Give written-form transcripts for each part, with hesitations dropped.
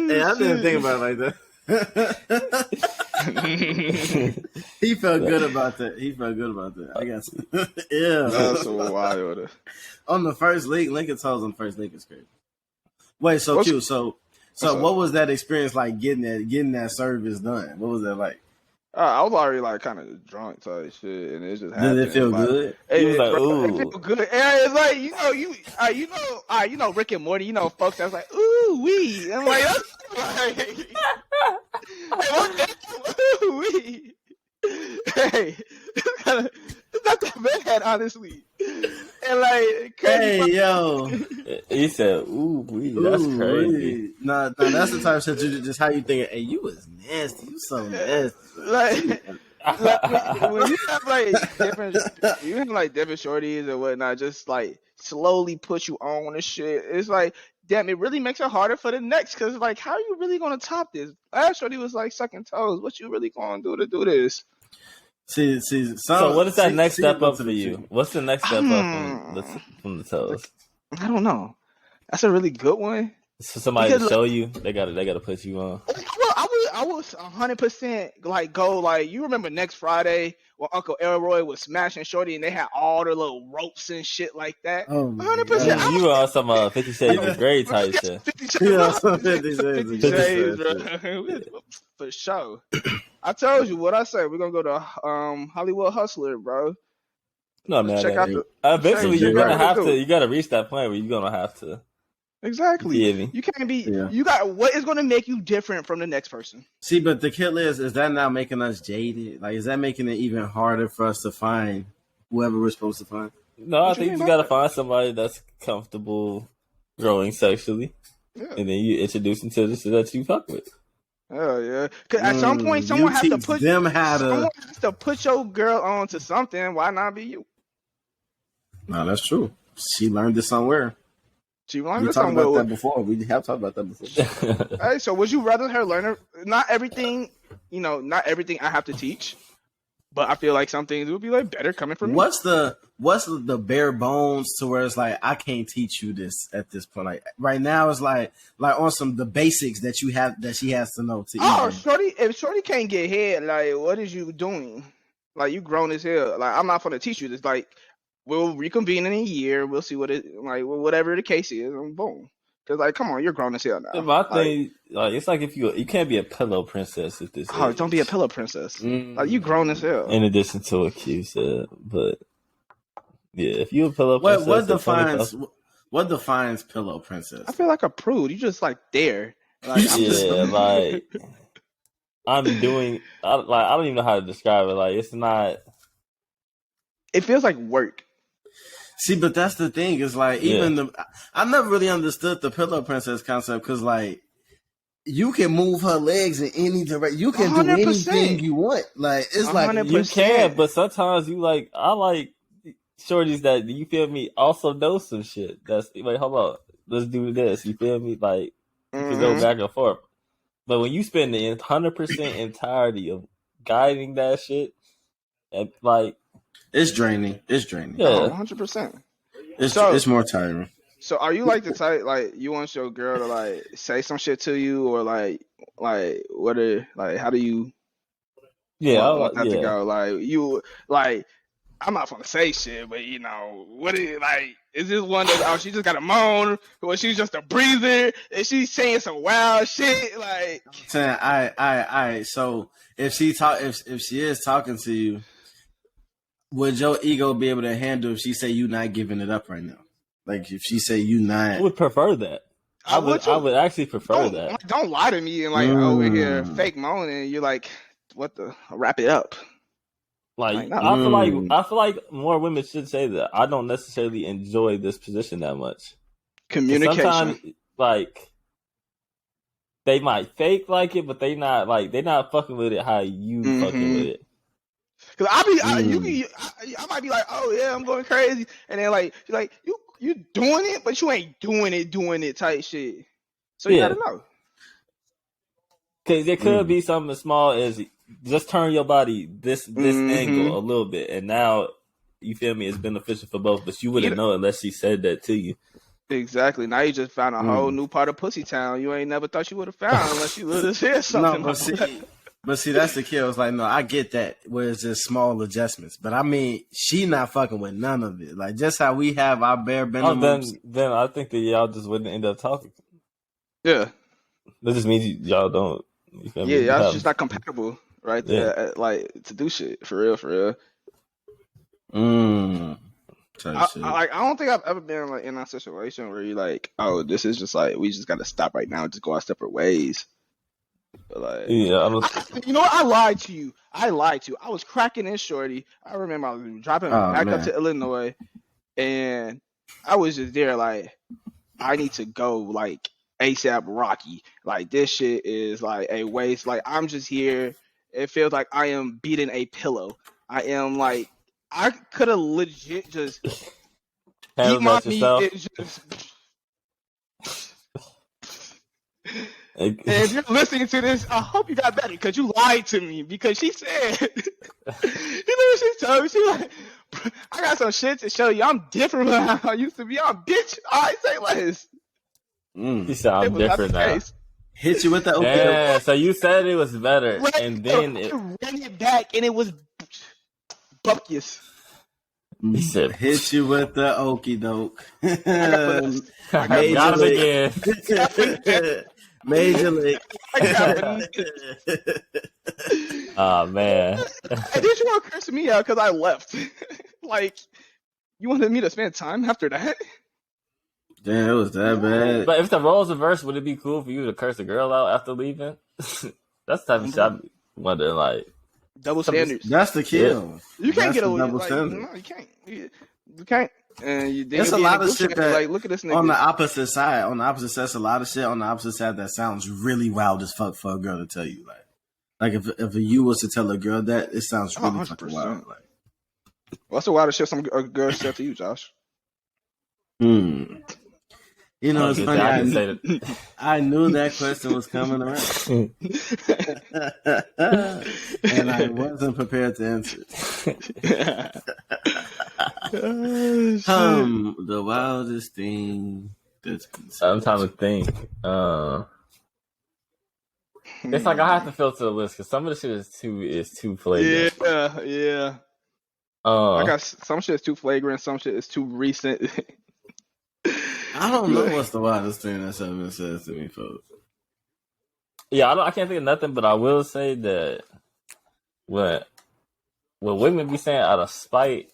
Hey, I didn't think about it like that. He felt good about that. I guess. Yeah. That's so wild. On the first league, Lincoln toes on the first league is crazy. Wait, so What's- Q, so what was that experience like getting that service done? What was that like? I was already like kind of drunk type shit, and it just happened. Did it feel like, good? It, He was like, bro, it ooh. feel good. And it's like you know Rick and Morty. You know folks that's like ooh wee. I'm like, ooh wee. Hey, it's not that bad, honestly. And like, Hey, yo. He said, ooh, that's Ooh, crazy. Nah, that's the type of shit you just how you think, hey, you was nasty. You so nasty. like when you have like different shorties or whatnot, just like slowly put you on and shit. It's like, damn, it really makes it harder for the next, because like, how are you really gonna top this? Last shorty was like sucking toes. What you really gonna do to do this? See. So what is that next step up for you? What's the next step up from the toes? I don't know. That's a really good one. So somebody to show you, they gotta put you on. I was 100% like go like, you remember next Friday when Uncle Elroy was smashing Shorty and they had all the little ropes and shit like that. Oh, 100%. You were on some 50 Shades of Grey type shit. 50 Shades, bro. For sure. I told you what I said. We're gonna go to Hollywood Hustler, bro. No man, check out the- eventually you're gonna right. have to. You gotta reach that point where you're gonna have to. Exactly. You hear me? You can't be. Yeah. You got what is going to make you different from the next person. See, but the kill is that now making us jaded? Like, is that making it even harder for us to find whoever we're supposed to find? No, I What you think mean you by gotta that? find somebody that's comfortable growing sexually, Yeah. and then you introduce them to the shit that you fuck with. Oh yeah. Because at some point, You someone has to teach put them how to. someone has to put your girl on to something. Why not be you? No, that's true. She learned it somewhere. She We learned talked somewhere. about that before. We have talked about that before. Hey, so would you rather her learn her? Not everything, not everything I have to teach, but I feel like some things would be like better coming from me. What's the bare bones to where it's like I can't teach you this at this point? Like right now, it's like on the basics that she has to know to. Oh, even. shorty! If shorty can't get head, like, what is you doing? Like, you grown as hell. Like, I'm not gonna teach you this. Like, we'll reconvene in a year. We'll see whatever the case is, and boom. Because, like, come on, you're grown as hell now. My thing, like, it's like if you can't be a pillow princess at this. Oh, age. don't be a pillow princess. Like, you grown as hell. In addition to what Q said, but yeah, if you a pillow princess, What defines pillow princess? I feel like a prude. You just like there. Like, like I'm doing. I don't even know how to describe it. Like, it's not. It feels like work. See, but that's the thing. Is like I never really understood the pillow princess concept because like you can move her legs in any direction. You can 100%. do anything you want. Like it's like 100%. You can, but sometimes you like. I like shorties that you feel me also know some shit. That's like, hold on, let's do this. You feel me? Like you can go back and forth. But when you spend the 100% entirety of guiding that shit, and like it's draining. It's draining. yeah, 100%. It's more tiring. So are you like the type, like, you want your girl to like say some shit to you, or like how do you want that to go? Like, you like, I'm not gonna say shit, but what is like? Is this one that she just got a moan, or she's just a breather, and she's saying some wild shit? Like, Saying, I. So if she is talking to you, would your ego be able to handle if she say you not giving it up right now? Like if she say you not, I would prefer that. I would actually prefer that. Don't lie to me and like over here fake moaning. You're like, what the? Wrap it up. Like I feel like more women should say that. I don't necessarily enjoy this position that much. Communication. Sometimes, like, they might fake like it, but they're not fucking with it how you fucking with it. Cause I might be like, oh yeah, I'm going crazy, and then like you're like you doing it, but you ain't doing it type shit. So you gotta know. Cause there could be something as small as just turn your body this angle a little bit, and now you feel me, it's beneficial for both. But you wouldn't know unless she said that to you. Exactly. Now you just found a whole new part of Pussy Town you ain't never thought you would have found unless you would have said something. No, but see, that's the kill. It's like, no, I get that where it's just small adjustments. But I mean, she not fucking with none of it. Like, just how we have our bare minimum. Then I think that y'all just wouldn't end up talking. Yeah. That just means y'all don't. Yeah, y'all just not compatible, right? Yeah. Like, to do shit. For real. I don't think I've ever been like in a situation where you're like, oh, this is just like we just got to stop right now and just go our separate ways. But like, you know what? I lied to you. I was cracking in shorty. I remember I was driving back up to Illinois, and I was just there like, I need to go like ASAP Rocky. Like this shit is like a waste. Like I'm just here. It feels like I am beating a pillow. I am like. I could have legit just beat my knee and just. And if you're listening to this, I hope you got better because you lied to me. Because she said, you know what she told me? She like, I got some shit to show you. I'm different from how I used to be. I'm bitch. I say less. She said I'm different now. Hit you with the yeah. So you said it was better, and then it ran it back, and it was. Buckies. He said, "Hit you with the okie doke." I got him again. Major league. Oh man! I did you want to curse me out because I left? Like, you wanted me to spend time after that? Damn, it was that bad. But if the roles reversed, would it be cool for you to curse a girl out after leaving? That's the type of shit I'm wondering. Like. Double standards. That's the kill. Yeah. You can't get away with no, you can't. You can't. And there's a lot of shit that like, look at this nigga. On the opposite side, there's a lot of shit on the opposite side that sounds really wild as fuck for a girl to tell you. Like if you was to tell a girl that, it sounds really fucking wild. Like, what's the wildest shit some girl said to you, Josh? You know, it's funny. I knew that question was coming around, and I wasn't prepared to answer. The wildest thing that's been said. I'm trying to think. It's like I have to filter the list because some of the shit is too flagrant. Yeah. I got some shit is too flagrant. Some shit is too recent. I don't know what's the wildest thing that's ever been said to me, folks. Yeah, I can't think of nothing, but I will say that what women be saying out of spite.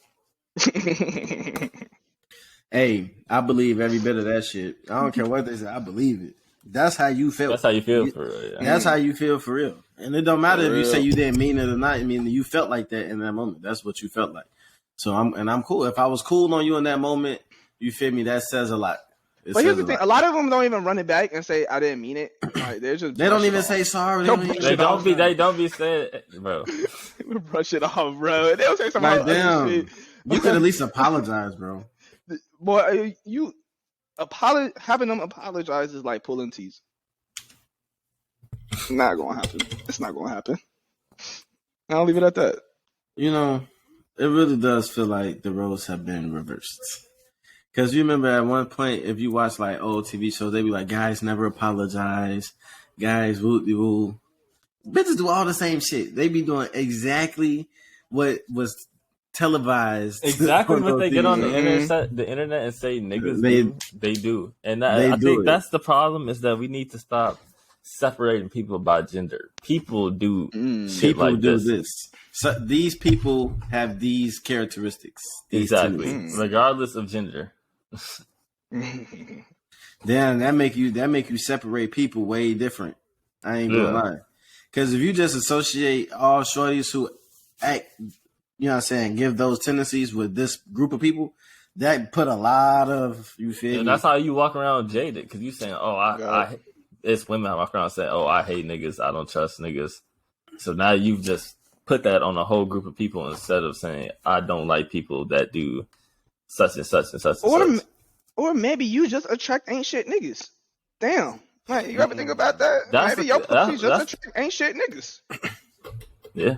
Hey, I believe every bit of that shit. I don't care what they say. I believe it. That's how you feel. That's how you feel for real. Yeah. That's how you feel for real. And it don't matter if you say you didn't mean it or not. I mean, you felt like that in that moment. That's what you felt like. So I'm cool. If I was cool on you in that moment, you feel me? That says a lot. But here's the thing: a lot of them don't even run it back and say, "I didn't mean it." Like, they don't even say sorry. They don't be saying, bro. Brush it off, bro. They don't say something like, damn. You could at least apologize, bro. Boy, having them apologize is like pulling teeth. Not gonna happen. It's not gonna happen. I'll leave it at that. You know, it really does feel like the roles have been reversed. Because you remember at one point, if you watch like old TV shows, they be like, guys never apologize. Guys, woo. Bitches do all the same shit. They be doing exactly what was televised. Exactly what they get on the internet and say niggas they do. And I think that's the problem, is that we need to stop separating people by gender. People do shit like this. So these people have these characteristics. Exactly. Regardless of gender. Damn, that make you separate people way different. I ain't gonna lie. Because if you just associate all shorties who act, you know what I'm saying, give those tendencies with this group of people, that put a lot of, you feel me? That's how you walk around jaded, because you saying, it's women I walk around saying, I hate niggas, I don't trust niggas. So now you've just put that on a whole group of people instead of saying, I don't like people that do such and such and such and such. Or maybe you just attract ain't shit niggas. Damn. Like, you ever think about that? Maybe your pussy just attract ain't shit niggas. Yeah.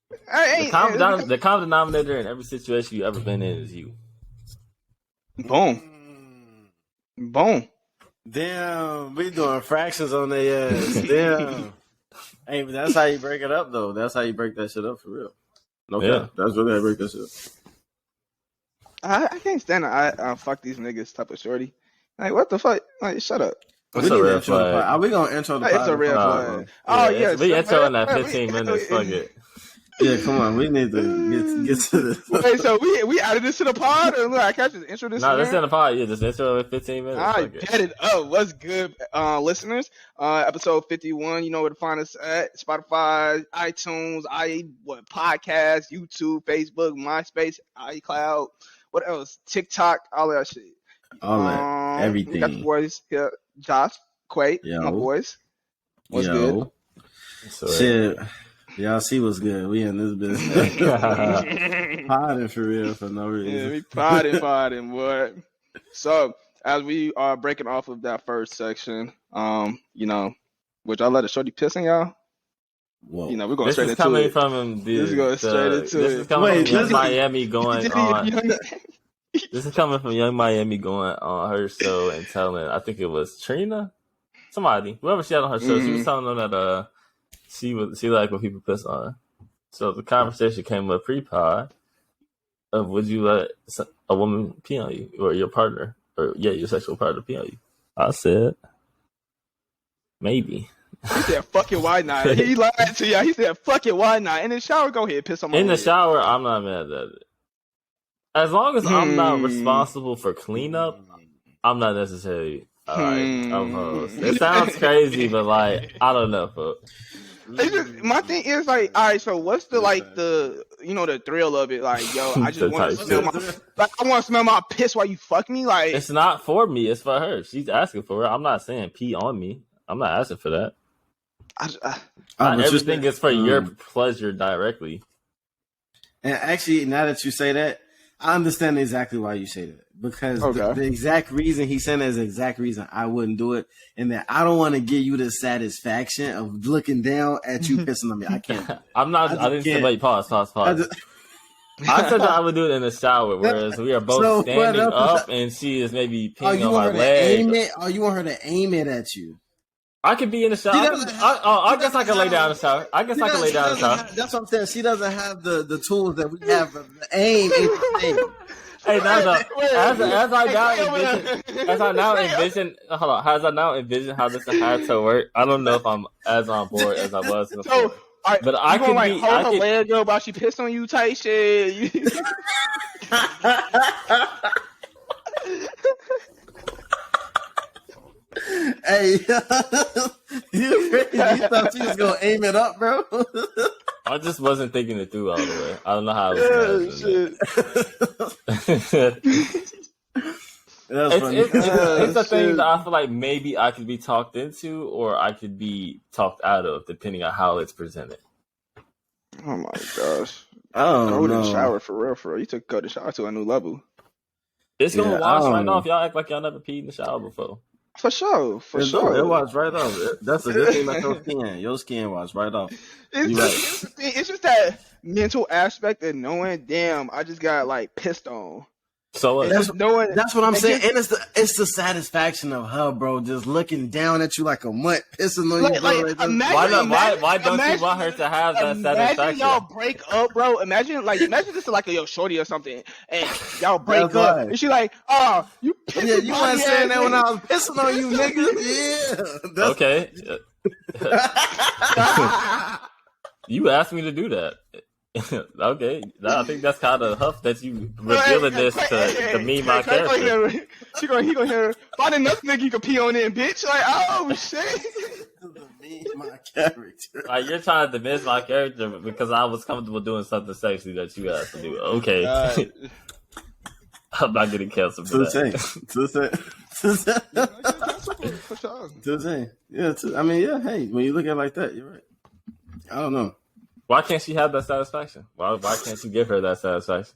The common denominator in every situation you ever been in is you. Boom. Boom. Damn, we doing fractions on their ass. Damn. Hey, but that's how you break it up, though. That's how you break that shit up for real. Okay, that's really how you break that shit I up. can't stand it. I fuck these niggas type of shorty. Like, what the fuck? Like, shut up. We need to intro the pod. Are we gonna intro the pod? It's a red flag. Oh, yes. We intro in that 15 minutes. Fuck it. Yeah, come on. We need to get to this. Wait, so we added this to the pod? Or look, I can't just intro this? No, this in the pod. Yeah, just intro in 15 minutes. I get it up. What's good, listeners? Episode 51. You know where to find us at: Spotify, iTunes, podcast, YouTube, Facebook, MySpace, iCloud. What else? TikTok, all that shit. All that, everything. We got the boys here, Josh, Quay, my boys. What's good? Shit. Y'all see what's good. We in this business. Podding for real for no reason. Yeah, we podding, boy. So, as we are breaking off of that first section, you know, would y'all let a shorty piss on y'all? Whoa. You know, we're going this straight is into coming it. From this is going straight into this it. Is coming from Young Miami going on. This is coming from Young Miami going on her show and telling, I think it was Trina, somebody, whoever she had on her show, she was telling them that she liked when people piss on her. So the conversation came up pre-pod of would you let a woman pee on you or your partner or your sexual partner pee on you? I said maybe. He said fucking why not? He lied to y'all. He said fucking why not? In the shower, go ahead, piss on my In the head. shower, I'm not mad at it. As long as I'm not responsible for cleanup, I'm not necessarily opposed. It sounds crazy, but like I don't know, folks. My thing is like, all right, so what's the the thrill of it? Like, yo, I just want to smell I want to smell my piss while you fuck me. Like, it's not for me, it's for her. She's asking for it. I'm not saying pee on me. I'm not asking for that. Not everything is for your pleasure directly. And actually, now that you say that, I understand exactly why you say that. Because the exact reason he said that is the exact reason I wouldn't do it. And that I don't want to give you the satisfaction of looking down at you pissing on me. I can't. I didn't say, wait, pause. I said that I would do it in the shower, whereas we are both standing up and she is maybe peeing on my leg. You want her to aim it at you? I could be in the shower. I guess I can lay down in the shower. That's what I'm saying. She doesn't have the tools that we have. The aim ain't the same. Hey, as I now envision how this had to work, I don't know if I'm as on board as I was before. But I could be hold her leg up while she pissed on you type shit. Hey, you crazy? You thought she was gonna aim it up, bro? I just wasn't thinking it through all the way. I don't know how I was It's a thing that I feel like maybe I could be talked into or I could be talked out of, depending on how it's presented. Oh my gosh! Go to the shower for real. You took go to shower to a new level. It's gonna wash right off. Y'all act like y'all never peed in the shower before. For sure. It was right off. That's a good thing about your skin. Your skin was right off. It's just that mental aspect of knowing, damn, I just got like pissed on. So that's what I'm saying. And it's the satisfaction of her, bro, just looking down at you like a mutt, pissing on you. Why don't you want her to have that satisfaction? Imagine y'all break up, bro. Imagine this is like a shorty or something, and y'all break up, and she like, oh, you pissing you weren't saying that when I was pissing on you, nigga. Yeah. Okay. You asked me to do that. Okay, I think that's kind of huff that you revealing this to me, my character. He gonna hear find another nigga you can pee on in, bitch. Like, oh shit. Me, my character. Like you're trying to diminish my character because I was comfortable doing something sexy that you asked to do. Okay, I'm not getting canceled for that. Yeah, I mean, yeah. Hey, when you look at it like that, you're right. I don't know. Why can't she have that satisfaction? Why can't you give her that satisfaction?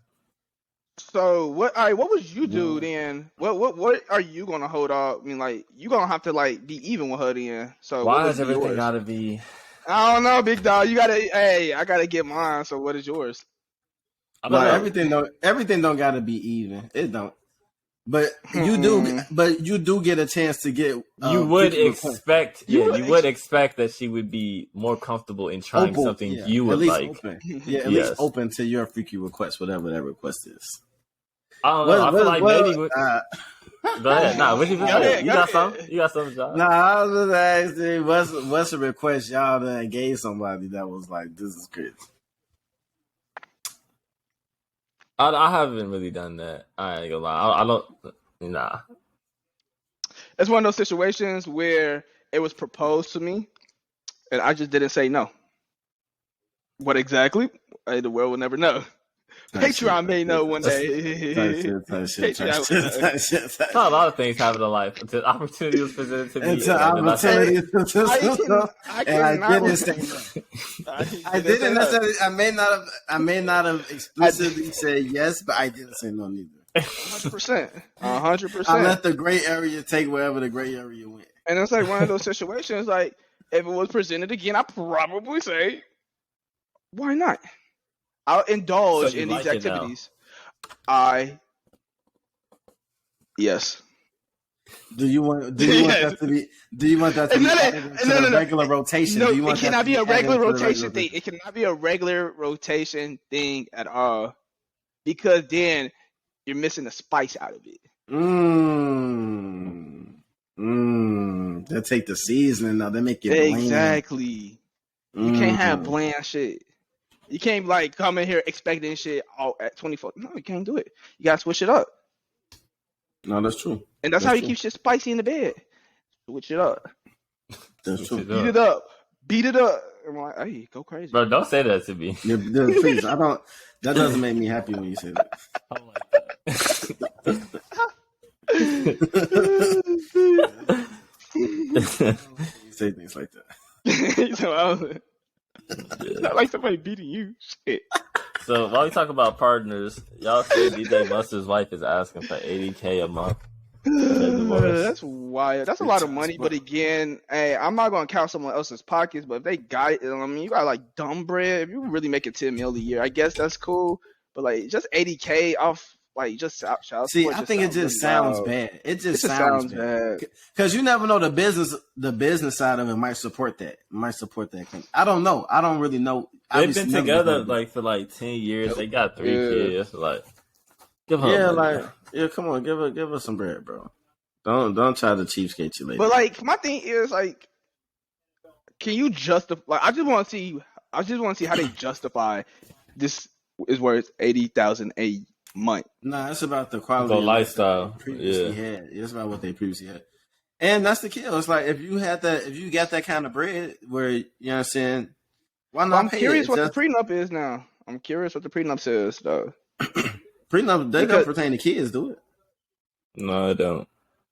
So what? All right, what would you do then? What are you gonna hold off? I mean, like you gonna have to like be even with her then. So why does everything gotta be? I don't know, big dog. You gotta. Hey, I gotta get mine. So what is yours? Everything don't gotta be even. It don't. But you do get a chance to get. You would expect, expect that she would be more comfortable in trying something you would like. Open. Yeah, at least open to your freaky request, whatever that request is. I don't know. I feel like maybe. Go ahead. Nah, what you say? You got something? You got something, John? Nah, I was just asking, what's a request y'all done gave somebody that was like, this is crazy? I haven't really done that. I ain't gonna lie. I don't. Nah. It's one of those situations where it was proposed to me, and I just didn't say no. What exactly? The world will never know. Patreon may know one day. Not a lot of things happen in life. Until opportunity was presented to me. I didn't say no. I didn't necessarily. I may not have explicitly said yes, but I didn't say no neither. 100%. 100%. I let the gray area take wherever the gray area went. And it's like one of those situations. Like if it was presented again, I'd probably say, "Why not?" I'll indulge in these activities. Yes. Do you want that to be? Do you want that to be a regular rotation? No, it cannot be a regular rotation thing. It cannot be a regular rotation thing at all, because then you're missing the spice out of it. They take the seasoning now. They make it bland. Exactly. You can't have bland shit. You can't like come in here expecting shit all at 24. No, you can't do it. You gotta switch it up. No, that's true. And that's how you keep shit spicy in the bed. Switch it up. That's true. Beat it up. Beat it up. I'm like, hey, go crazy. Bro, don't say that to me. Please, I don't. That doesn't make me happy when you say that. I don't like that. You say things like that. Not like somebody beating you. Shit. So while we talk about partners, y'all say DJ Mustard's wife is asking for $80K a month. That's wild. That's a lot of money. But again, hey, I'm not gonna count someone else's pockets. But if they got it, I mean, you got like dumb bread. If you really making $10 million a year, I guess that's cool. But like just $80K off. Like just child. See, I think it just sounds bad. It just sounds bad because you never know the business side of it might support that. I don't know. I don't really know. They've been together like for like 10 years. They got 3 kids. Like, give her come on, give her some bread, bro. Don't try to cheapskate you later. But like my thing is like, can you justify? Like, I just want to see how they justify this is worth $80,000 a month. Nah, it's about the quality of lifestyle. Previously had. It's about what they previously had. And that's the kill. It's like if you got that kind of bread where, you know what I'm saying, why not? I'm curious what the prenup is now. I'm curious what the prenup says though. Prenup, they don't pertain to kids, do it? No, it don't.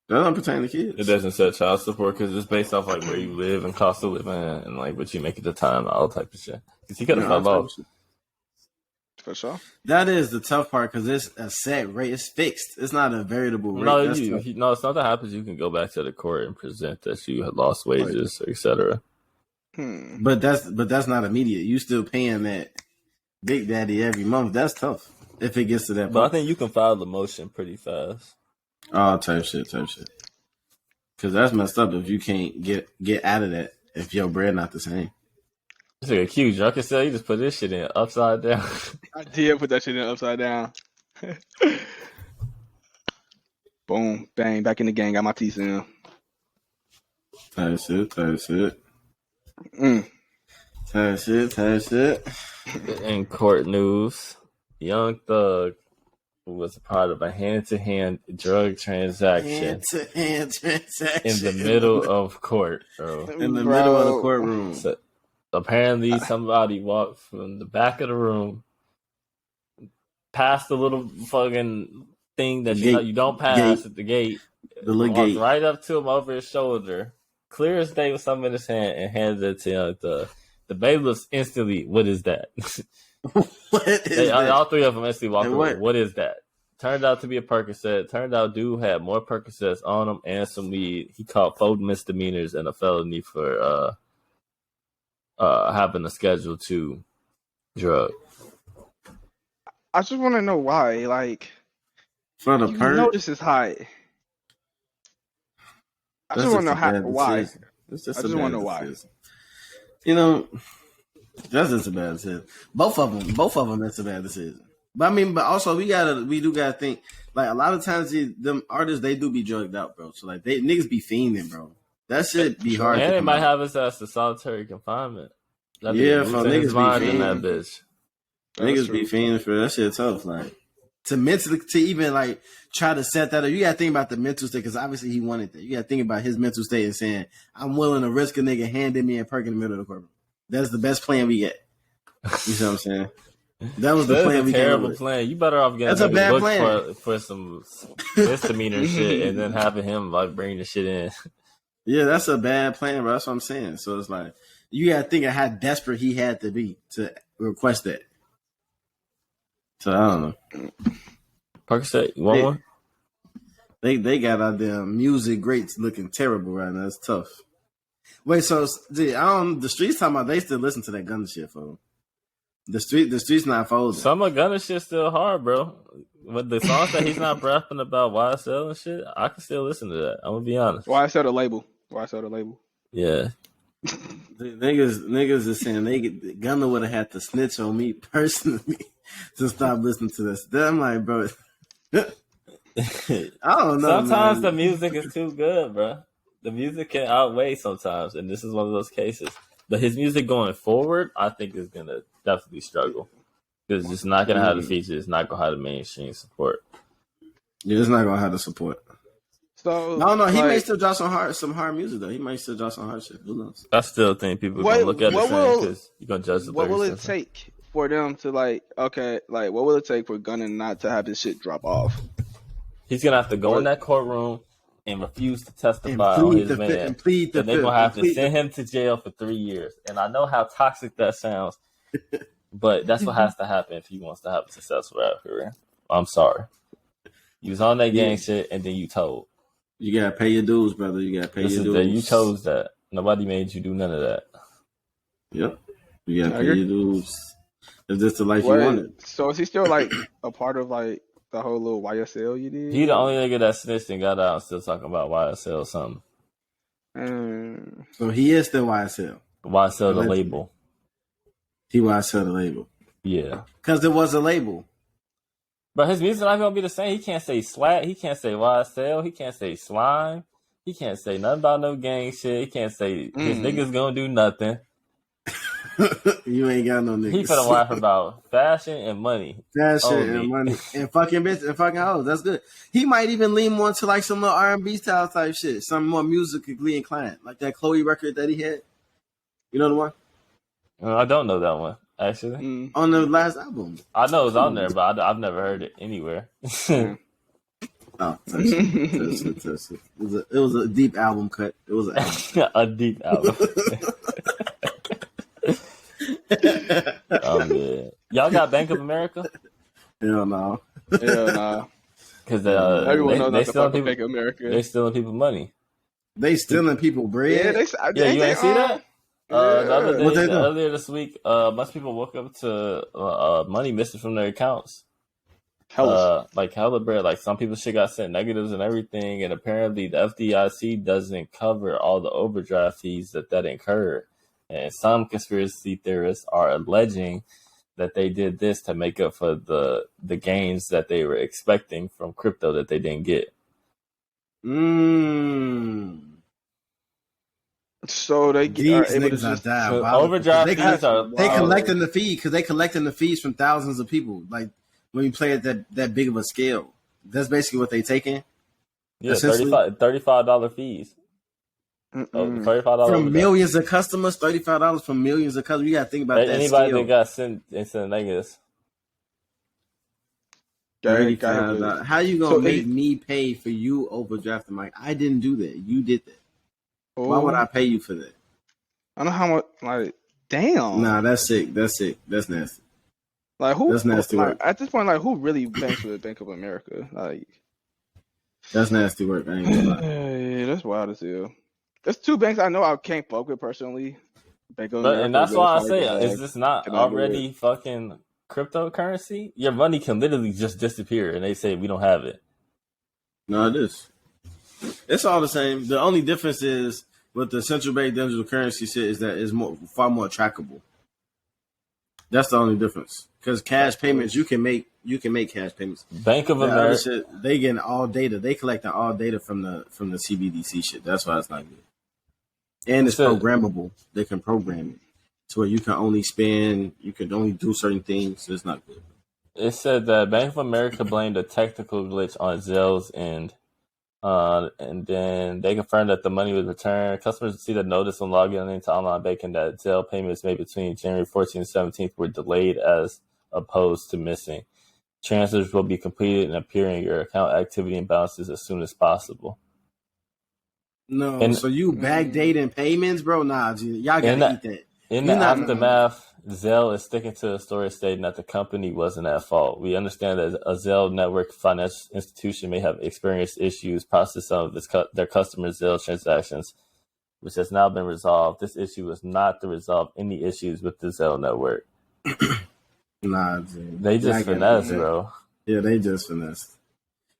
That don't pertain to kids. It doesn't set child support because it's based off like where you live and cost of living and like what you make at the time, all type of shit. Because he could have fell off. For sure. That is the tough part because it's a set rate. It's fixed. It's not a variable rate. No, it's not that happens. You can go back to the court and present that you had lost wages, etc. But that's not immediate. You still paying that Big Daddy every month. That's tough if it gets to that point. But I think you can file the motion pretty fast. Oh, type shit. Because that's messed up if you can't get out of that if your bread not the same. It's like a cute drunk sell. You just put this shit in upside down. I did put that shit in upside down. Boom, bang, back in the gang. Got my teeth in. Tight shit. Tight shit. In court news, Young Thug was a part of a hand-to-hand drug transaction. In the middle of court, bro. In the middle of the courtroom. So, apparently, somebody walked from the back of the room, past the little fucking thing that you don't pass at the gate. The little gate. Right up to him over his shoulder, clear as day with something in his hand, and handed it to Young Thug. The bailiffs instantly, what is that? All three of them instantly walked away. What is that? Turned out to be a Percocet. Turned out dude had more Percocets on him and some weed. He caught 4 misdemeanors and a felony for having a Schedule 2 drug. I just want to know why. Like, For the You perk. know this is high. I just want to know why. It's just I just want to know why. You know, that's just a bad decision. Both of them, that's a bad decision. But I mean, but also we do gotta think. Like a lot of times, them artists they do be drugged out, bro. So like niggas be fiending, bro. That shit be hard. And they might have us as the solitary confinement. For niggas his mind be in that bitch. Niggas be fiending for that shit tough. Like to even like try to set that up. You gotta think about the mental state because obviously he wanted that. You gotta think about his mental state and saying, "I'm willing to risk a nigga handing me a perk in the middle of the courtroom." That's the best plan we get. You see what I'm saying? That was the plan. A terrible plan. You better off getting a bad plan for some misdemeanor shit, and then having him like bring the shit in. Yeah, that's a bad plan, bro. That's what I'm saying. So it's like you gotta think of how desperate he had to be to request that. So I don't know. Percocet, you want one? They got our damn music greats looking terrible right now. It's tough. Wait, so the streets talking about they still listen to that Gunna shit, folks. The streets not folding. Some of Gunna shit still hard, bro. But the songs that he's not rapping about YSL and shit, I can still listen to that. I'm gonna be honest. YSL the label. Yeah. The niggas is saying Gunna would have had to snitch on me personally to stop listening to this. Then I'm like, bro, I don't know. Sometimes the music is too good, bro. The music can outweigh sometimes, and this is one of those cases. But his music going forward, I think is gonna definitely struggle because it's not gonna have the features. It's not gonna have the mainstream support. Yeah, it's not gonna have the support. So I don't know. He may still drop some hard music though. He might still drop some hard shit. Who knows? I still think people are gonna look at it because you're gonna judge the. What will it take for them to what will it take for Gunna not to have his shit drop off? He's gonna have to go in that courtroom and refuse to testify on his man. And they're gonna have to send him to jail for 3 years. And I know how toxic that sounds, but that's what has to happen if he wants to have a successful rap career. I'm sorry. You was on that gang shit, and then you told. You gotta pay your dues, brother. You gotta pay your dues. You chose that. Nobody made you do none of that. Yep. You gotta pay your dues. If this the life you wanted. So is he still like a part of like the whole little YSL you did? He the only nigga that snitched and got out and still talking about YSL something. So he is still YSL. YSL the label. He YSL the label. Yeah. Because it was a label. But his music not gonna be the same. He can't say SWAT. He can't say YSL. He can't say slime. He can't say nothing about no gang shit. He can't say his niggas gonna do nothing. You ain't got no niggas. He finna laugh about fashion and money. And money. And fucking bitch and fucking hoes. That's good. He might even lean more to like some little R&B style type shit. Some more musically inclined. Like that Chloe record that he had. You know the one? I don't know that one, actually. On the last album. I know it's on there, but I've never heard it anywhere. Oh, touch it. It was a deep album cut. It was an album. A deep album. Oh man, y'all got Bank of America? Hell no. Because everyone knows they stealing people. Bank of America. They stealing people money. They stealing people bread. Yeah, you ain't see that? Earlier this week, most people woke up to money missing from their accounts. Hella bread. Like some people shit got sent negatives and everything, and apparently the FDIC doesn't cover all the overdraft fees that incurred. And some conspiracy theorists are alleging that they did this to make up for the gains that they were expecting from crypto that they didn't get. So they get overdraft fees are they collecting the fee because they collecting the fees from thousands of people. Like when you play at that big of a scale, that's basically what they taking. Yeah, $35 fees. $35 from millions of customers. $35 from millions of customers. You got to think about that. Anybody that got sent negatives. How you gonna make me pay for you overdrafting, Mike? I didn't do that. You did that. Why would I pay you for that? I don't know how much. Like, damn. Nah, that's sick. That's sick. That's nasty. Like who? That's nasty work. At this point, like who really banks with Bank of America? Like, that's nasty work. I ain't gonna lie. Yeah, that's wild as hell. There's two banks I know I can't fuck with personally. Bank of America, and that's why I say, is this not already fucking cryptocurrency? Your money can literally just disappear, and they say we don't have it. No, it is. It's all the same. The only difference is with the central bank digital currency shit is that it's far more trackable. That's the only difference. Because cash payments, you can make cash payments. Bank of America, shit, they getting all data. They collecting all data from the CBDC shit. That's why it's not good. And it's programmable. They can program it to where you can only spend, you can only do certain things. So it's not good. It said that Bank of America blamed a technical glitch on Zelle's end. And then they confirmed that the money was returned. Customers see the notice when logging into online banking that Zelle payments made between January 14th and 17th were delayed as opposed to missing. Transfers will be completed and appear in your account activity and balances as soon as possible. No, so you backdating payments, bro? Nah, y'all gotta eat that. In the aftermath, Zelle is sticking to the story stating that the company wasn't at fault. We understand that a Zelle network financial institution may have experienced issues processing some of their customers' Zelle transactions, which has now been resolved. This issue was not to resolve any issues with the Zelle network. Nah, dude. They just finesse, bro. Yeah, they just finesse.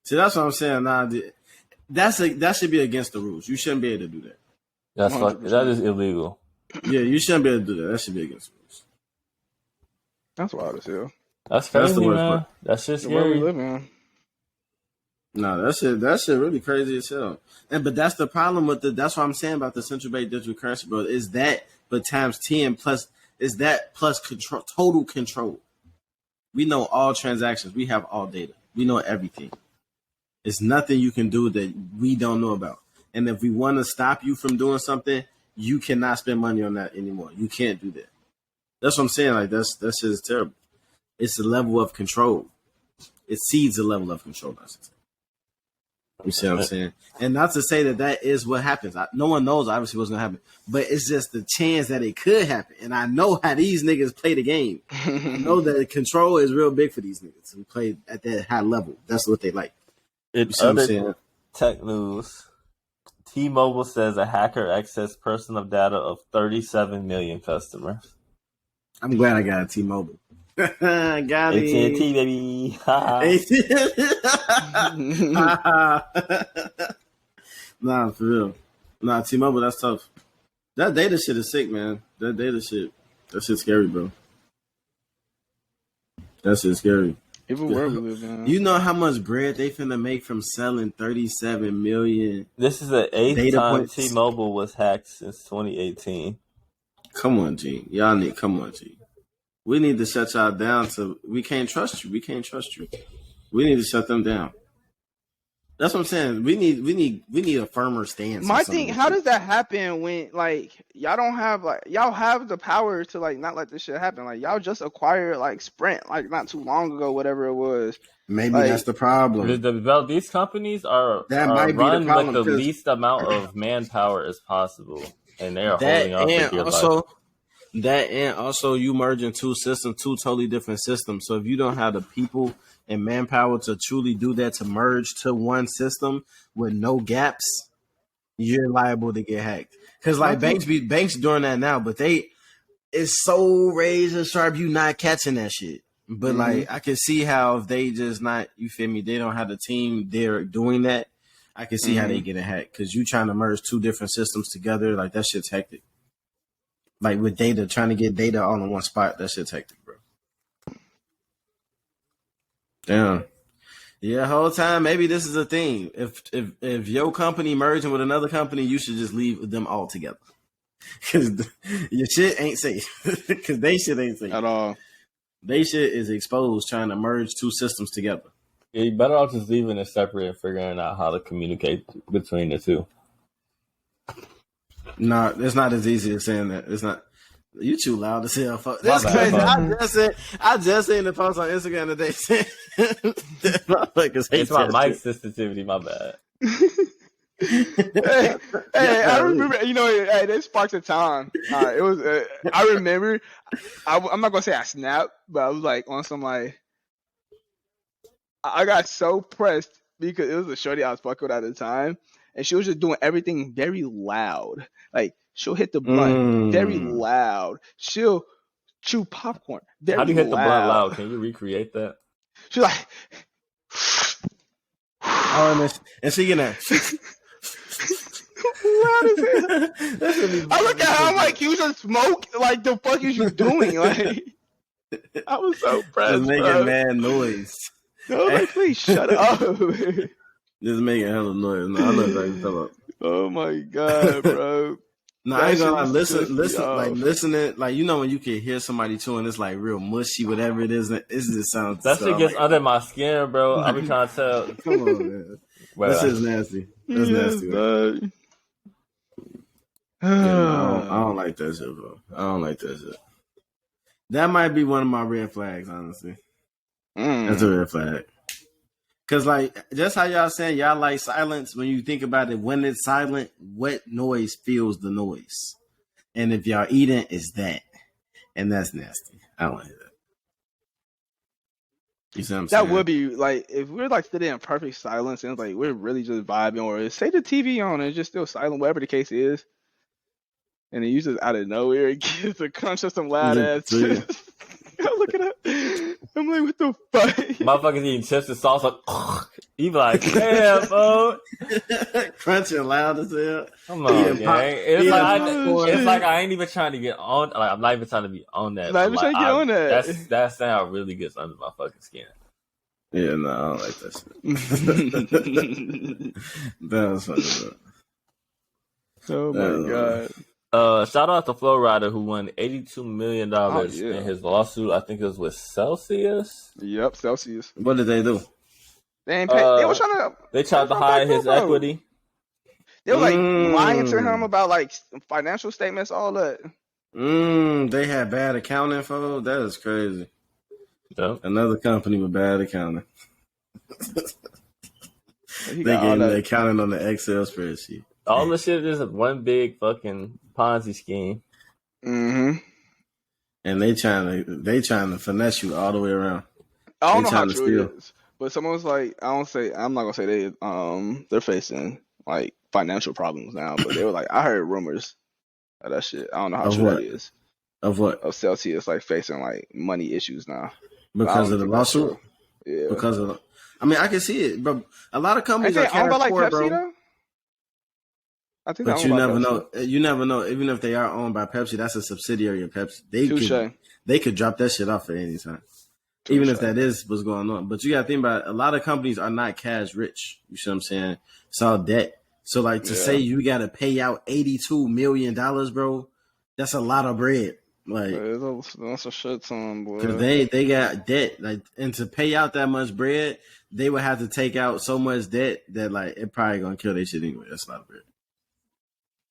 See, that's what I'm saying. Nah, that should be against the rules. You shouldn't be able to do that. That is illegal. Yeah, you shouldn't be able to do that. That should be against the rules. That's wild as hell. That's crazy, man. That's just scary. Where we live in. No, that shit really crazy as hell. But that's the problem with that's what I'm saying about the central bank digital currency, bro. Is that but times 10 plus control, total control. We know all transactions. We have all data. We know everything. It's nothing you can do that we don't know about. And if we want to stop you from doing something, you cannot spend money on that anymore. You can't do that. That's what I'm saying. Like that shit is terrible. It's a level of control. It exceeds a level of control. You see what I'm saying? And not to say that is what happens. No one knows obviously what's gonna happen, but it's just the chance that it could happen. And I know how these niggas play the game. I know that control is real big for these niggas who play at that high level. That's what they like. You see what I'm saying? Tech news. T-Mobile says a hacker accessed personal data of 37 million customers. I'm glad I got a T-Mobile. Got it. AT&T, baby. Nah, for real. Nah, T-Mobile, that's tough. That data shit is sick, man. That shit's scary, bro. That shit's scary. Even where we live in. You know how much bread they finna make from selling 37 million? This is the 8th time T-Mobile was hacked since 2018. Come on, G. Come on, G. We need to shut y'all down. We can't trust you. We need to shut them down. That's what I'm saying. We need a firmer stance. My thing, how does that happen when y'all have the power to not let this shit happen? Like y'all just acquired Sprint not too long ago, whatever it was. Maybe that's the problem. These companies are run with the least amount of manpower as possible, and they are holding on for dear life. That and also you merging two totally different systems. So if you don't have the people and manpower to truly do that, to merge to one system with no gaps, you're liable to get hacked. Because banks doing that now, but it's so razor sharp, you not catching that shit. But I can see how if they just not, you feel me, they don't have the team there doing that. I can see how they get hacked because you trying to merge two different systems together, that shit's hectic. With data, trying to get data all in one spot, that shit's hectic, bro. Damn. Yeah, whole time, maybe this is a thing. If your company merging with another company, you should just leave them all together. Because your shit ain't safe. Because they shit ain't safe. At all. They shit is exposed trying to merge two systems together. Yeah, you better off just leaving it separate and figuring out how to communicate between the two. No, it's not as easy as saying that. It's not. You too loud to say. That's crazy. I just seen the post on Instagram today saying it's my mic sensitivity. My bad. I remember. That sparked a time. It was. I remember. I'm not gonna say I snapped, but I was on some I got so pressed because it was a shorty I was fucking with at the time. And she was just doing everything very loud. She'll hit the blunt very loud. She'll chew popcorn very loud. How do you hit the blunt loud? Can you recreate that? She's like... Oh, and she getting that. I look at her, I'm like, you just smoke? Like, the fuck is you doing? Like, I was so pressed, just making mad noise. I was like, please shut up. Just making hella noise. No, I know exactly what you're talking about. Oh my god, bro. No, I ain't gonna lie. Listening, like, you know when you can hear somebody chewing, it's like real mushy, whatever it is. It just sounds. That shit gets under my skin, bro. I be trying to tell. Come on, man. This is nasty. That's nasty. Bro. I don't like that shit, bro. I don't like that shit. That might be one of my red flags, honestly. That's a red flag. Cause like just how y'all saying y'all like silence, when you think about it, when it's silent, what noise fills the noise? And if y'all eating, it's that. And that's nasty. I don't want to hear that. You see what I'm saying? That would be like if we're like sitting in perfect silence and like we're really just vibing, or say the TV on and it's just still silent, whatever the case is. And then you just out of nowhere gives a crunch of some loud ass. I look it up. I'm like, what the fuck? Motherfuckers eating chips and salsa. You be like, damn, bro. Crunching loud as hell. Come on, gang. It's like I ain't even trying to get on. Like, I'm not even trying to be on that. Not even trying to get on that. That sound really gets under my fucking skin. Yeah, no, I don't like that shit. That was funny, bro. Oh my god. Shout out to Flo Rida, who won $82 million in his lawsuit. I think it was with Celsius. Yep, Celsius. What did they do? They ain't pay. They tried to hide his equity. They were like lying to him about like financial statements, all that. They had bad accounting, folks. That is crazy. Yep. Another company with bad accounting. They gave the accounting on the Excel spreadsheet. All the shit is one big fucking Ponzi scheme. Mm-hmm. And they trying to finesse you all the way around. I don't know how true it is, but someone's like, I'm not gonna say they're facing like financial problems now, but they were like, I heard rumors of that shit. I don't know how true that is. Of what? Of Celsius like facing like money issues now because of the lawsuit. Yeah. Because of, I mean, I can see it, but a lot of companies are owned by like Pepsi, bro. Though? I think but you never know. You never know. Even if they are owned by Pepsi, that's a subsidiary of Pepsi. They could drop that shit off at any time. Even if that is what's going on. But you got to think about it. A lot of companies are not cash rich. You see what I'm saying? It's all debt. So, like, to say you got to pay out $82 million, bro, that's a lot of bread. Like, that's a shit ton, boy. Because they got debt. Like, and to pay out that much bread, they would have to take out so much debt that, like, it probably going to kill their shit anyway. That's a lot of bread.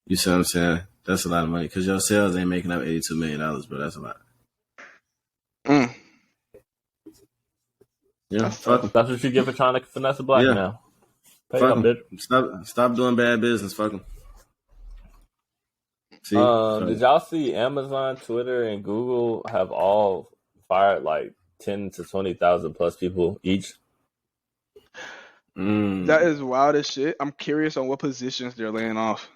You see what I'm saying? That's a lot of money. Because your sales ain't making up $82 million, but that's a lot. Yeah, fuck them. That's what you get for trying to finesse a black now. Pay up, bitch. Stop doing bad business. Fuck them. Did y'all see Amazon, Twitter, and Google have all fired like 10 to 20,000 plus people each? That is wild as shit. I'm curious on what positions they're laying off.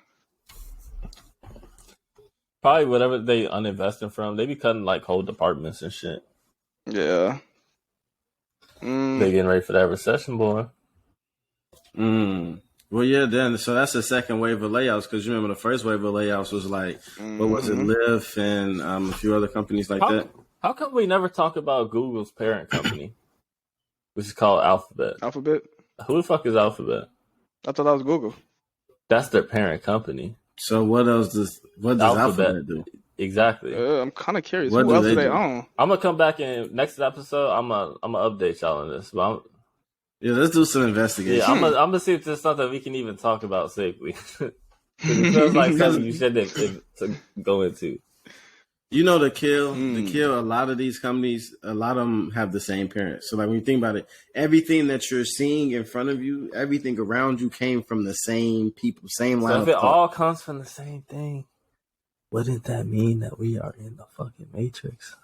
Probably whatever they uninvesting from. They be cutting like whole departments and shit. Yeah. They getting ready for that recession, boy. Well, yeah, then so that's the second wave of layoffs, because you remember the first wave of layoffs was like, what was it, Lyft and a few other companies like that. How come we never talk about Google's parent company, which is called Alphabet? Alphabet? Who the fuck is Alphabet? I thought that was Google. That's their parent company. So what does Alphabet do? Exactly. I'm kind of curious. Who else do they own? I'm gonna come back in next episode. I'm gonna update y'all on this. But let's do some investigation. Yeah, I'm gonna see if there's something we can even talk about safely. It feels like something you should to go into. You know, to kill a lot of these companies, a lot of them have the same parents. So, like, when you think about it, everything that you're seeing in front of you, everything around you came from the same people, same line. So if it all comes from the same thing, wouldn't that mean that we are in the fucking Matrix?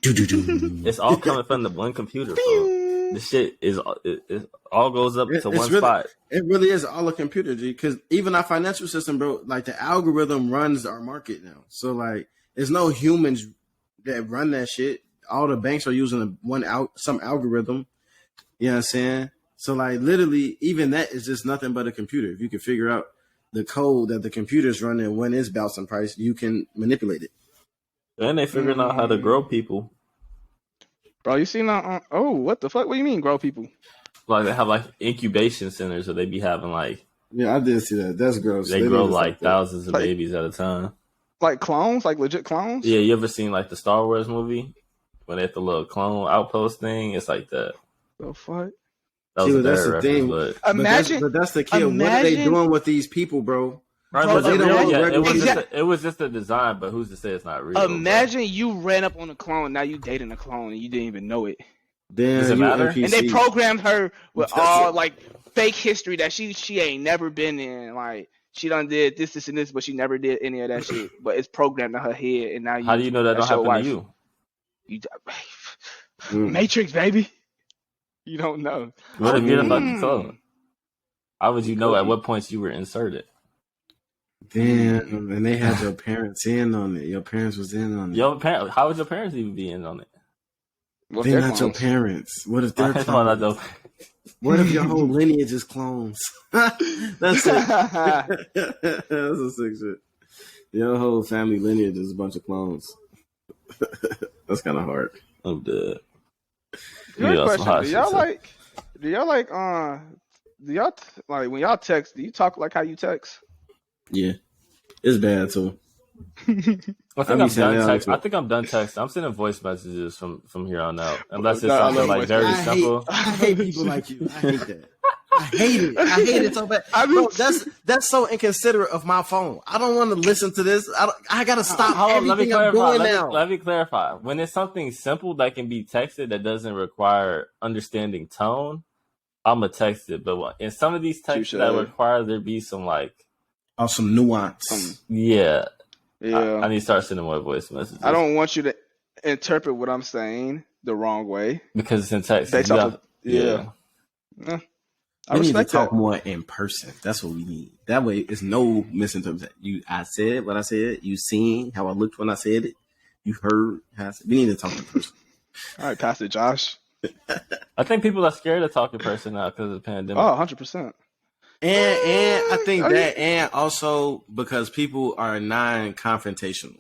It's all coming from the one computer, bro. The shit is it all goes up to one spot. It really is all a computer, G. Because even our financial system, bro, like the algorithm runs our market now. So like, there's no humans that run that shit. All the banks are using some algorithm. You know what I'm saying? So like literally, even that is just nothing but a computer. If you can figure out the code that the computer's running when it's bouncing price, you can manipulate it. And they figuring out how to grow people. Bro, you seen that? Oh, what the fuck? What do you mean grow people? Like they have like incubation centers, so they be having like. Yeah, I did see that. That's gross. They grow like thousands of babies at a time. Like clones, like legit clones. Yeah, you ever seen like the Star Wars movie when they have the little clone outpost thing? It's like that. The fuck. That was that's the thing. But imagine, but that's the kill. What are they doing with these people, bro? Right, but it was just a design, but who's to say it's not real? Imagine you ran up on a clone, now you dating a clone and you didn't even know it. Does it matter? And they programmed her with all like fake history that she ain't never been in. Like she done did this, and this, but she never did any of that shit. But it's programmed in her head, and now you. How do you know that don't happen to you? Matrix, baby. You don't know. What if you're about to clone? How would you know at what points you were inserted? Damn, and they had your parents in on it. Your parents was in on it. How would your parents even be in on it? They're not your parents. What if they're clones? What if your whole lineage is clones? That's it. That's a sick shit. Your whole family lineage is a bunch of clones. That's kind of hard. I'm dead. Good question. Do y'all like when y'all text, do you talk like how you text? Yeah. It's bad too. I think I'm done texting. I'm sending voice messages from here on out. Unless it's something like very simple. I hate people like you. I hate that. I hate it. I hate it so bad. Bro, that's so inconsiderate of my phone. I don't want to listen to this. I gotta stop everything I'm doing now. Let me clarify. When it's something simple that can be texted that doesn't require understanding tone, I'm gonna text it. But in some of these texts that require there be some like some nuance. Yeah. I need to start sending more voice messages. I don't want you to interpret what I'm saying the wrong way because it's in text. We need to talk more in person. That's what we need. That way, it's no misinterpretation. I said what I said. You seen how I looked when I said it. You heard how I said. We need to talk in person. All right, Pastor Josh. I think people are scared to talk in person now because of the pandemic. Oh, 100%. And I think that, and also because people are non-confrontational.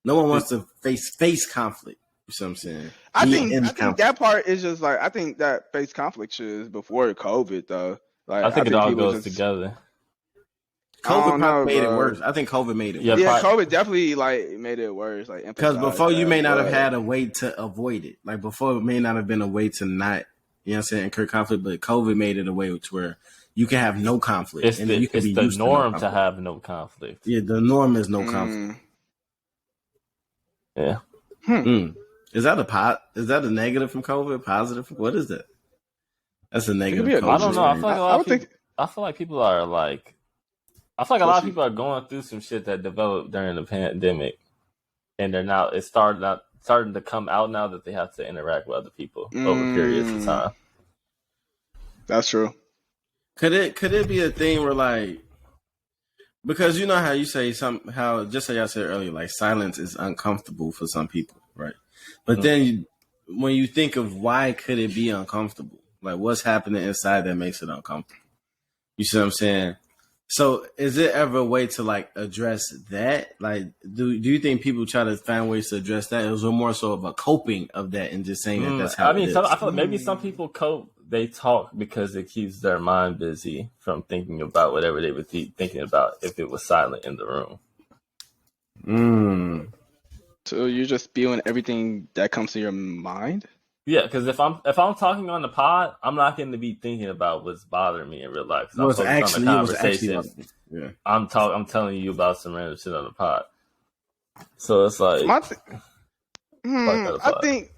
No one wants to face conflict. You see what I'm saying? I think that part is just like, I think that face conflict shit is before COVID though. Like I think it all goes together. COVID probably made it worse. I think COVID made it worse. Yeah, COVID definitely like made it worse. Like because before you may not have had a way to avoid it. Like before it may not have been a way to not, you know what I'm saying, incur conflict, but COVID made it a way to where you can have no conflict. It's the norm to have no conflict. Yeah, the norm is no conflict. Yeah. Is that a negative from COVID? Positive? What is that? That's a negative. I don't know. I feel like people are like. I feel like a lot of people are going through some shit that developed during the pandemic, and they're now starting to come out now that they have to interact with other people over periods of time. That's true. Could it be a thing where like, because you know how you say how just like I said earlier, like silence is uncomfortable for some people, right? But then when you think of why could it be uncomfortable, like what's happening inside that makes it uncomfortable? You see what I'm saying? So is it ever a way to like address that? Like, do you think people try to find ways to address that? It was more so of a coping of that and just saying that's how it is. I feel like maybe some people cope. They talk because it keeps their mind busy from thinking about whatever they would be thinking about if it was silent in the room. So you're just spewing everything that comes to your mind? Yeah, because if I'm talking on the pod, I'm not going to be thinking about what's bothering me in real life. I'm telling you about some random shit on the pod. So it's like, I think.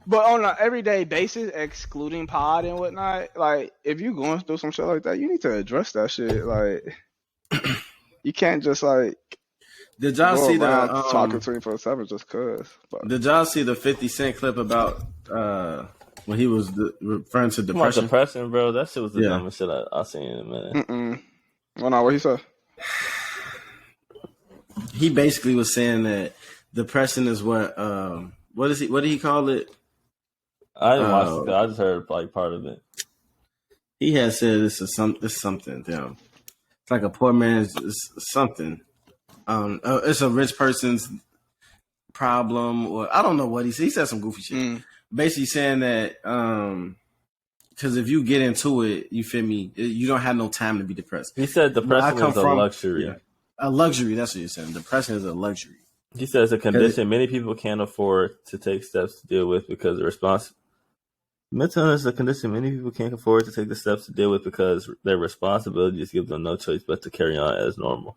But on an everyday basis, excluding pod and whatnot, like if you're going through some shit like that, you need to address that shit. Like you can't just like. Did y'all see the talking 24/7 just cause? But. Did y'all see the 50 Cent clip about when he was referring to depression? Depression, bro. That shit was the dumbest shit I seen in a minute. Well, no, what he said? He basically was saying that depression is what did he call it? I didn't watch it. I just heard like part of it. He has said it's something. Damn, it's like a poor man's something. It's a rich person's problem, or I don't know what he said. He said some goofy shit. Basically saying that because if you get into it, you feel me, you don't have no time to be depressed. He said depression is a luxury. Yeah, a luxury. That's what you're saying. Depression is a luxury. He says a condition many people can't afford to take steps to deal with because the response. Mental illness is a condition many people can't afford to take the steps to deal with because their responsibilities give them no choice but to carry on as normal.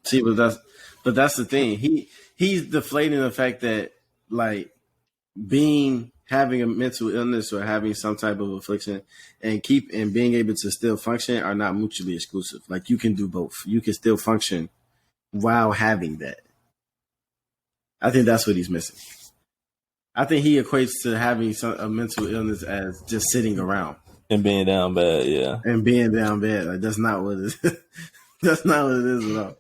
See, but that's the thing. He's deflating the fact that like having a mental illness or having some type of affliction and being able to still function are not mutually exclusive. Like you can do both. You can still function while having that. I think that's what he's missing. I think he equates to having a mental illness as just sitting around and being down bad. Yeah, and being down bad. Like that's not what it is. That's not what it is at all.